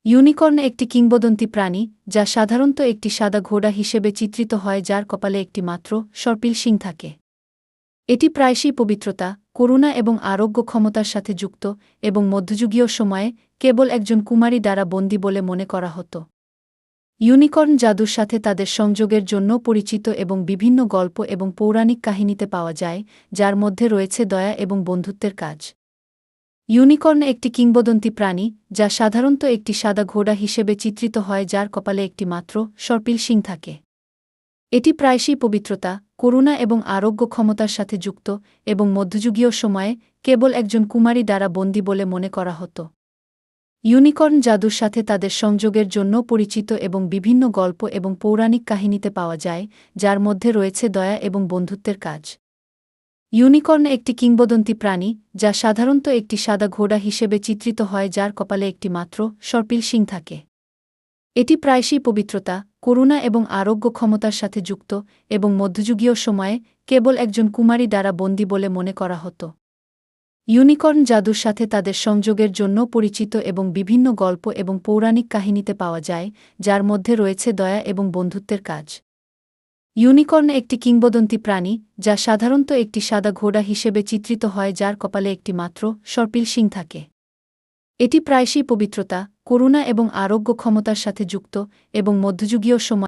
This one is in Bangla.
ইউনিকর্ন একটি কিংবদন্তি প্রাণী, যা সাধারণত একটি সাদা ঘোড়া হিসেবে চিত্রিত হয় যার কপালে একটি মাত্র সর্পিল শিং থাকে। এটি প্রায়শই পবিত্রতা, করুণা এবং আরোগ্য ক্ষমতার সাথে যুক্ত, এবং মধ্যযুগীয় সময়ে কেবল একজন কুমারী দ্বারা বন্দী বলে মনে করা হতো। ইউনিকর্ন জাদুর সাথে তাদের সংযোগের জন্য পরিচিত এবং বিভিন্ন গল্প এবং পৌরাণিক কাহিনীতে পাওয়া যায়, যার মধ্যে রয়েছে দয়া এবং বন্ধুত্বের কাজ। ইউনিকর্ন একটি কিংবদন্তি প্রাণী, যা সাধারণত একটি সাদা ঘোড়া হিসেবে চিত্রিত হয় যার কপালে একটি মাত্র সর্পিল শিং থাকে। এটি প্রায়শই পবিত্রতা, করুণা এবং আরোগ্য ক্ষমতার সাথে যুক্ত, এবং মধ্যযুগীয় সময়ে কেবল একজন কুমারী দ্বারা বন্দী বলে মনে করা হতো। ইউনিকর্ন জাদুর সাথে তাদের সংযোগের জন্য পরিচিত এবং বিভিন্ন গল্প এবং পৌরাণিক কাহিনীতে পাওয়া যায়, যার মধ্যে রয়েছে দয়া এবং বন্ধুত্বের কাজ। ইউনিকর্ন একটি কিংবদন্তি প্রাণী, যা সাধারণত একটি সাদা ঘোড়া হিসেবে চিত্রিত হয় যার কপালে একটি মাত্র সর্পিল শিং থাকে। এটি প্রায়শই পবিত্রতা, করুণা এবং আরোগ্য ক্ষমতার সাথে যুক্ত, এবং মধ্যযুগীয় সময়ে কেবল একজন কুমারী দ্বারা বন্দী বলে মনে করা হতো। ইউনিকর্ন জাদুর সাথে তাদের সংযোগের জন্য পরিচিত এবং বিভিন্ন গল্প এবং পৌরাণিক কাহিনীতে পাওয়া যায়, যার মধ্যে রয়েছে দয়া এবং বন্ধুত্বের কাজ। ইউনিকর্ন একটি কিংবদন্তি প্রাণী, যা সাধারণত একটি সাদা ঘোড়া হিসেবে চিত্রিত হয় যার কপালে একটি মাত্র সর্পিল শিং থাকে। এটি প্রায়শই পবিত্রতা, করুণা এবং আরোগ্য ক্ষমতার সাথে যুক্ত, এবং মধ্যযুগীয় সময়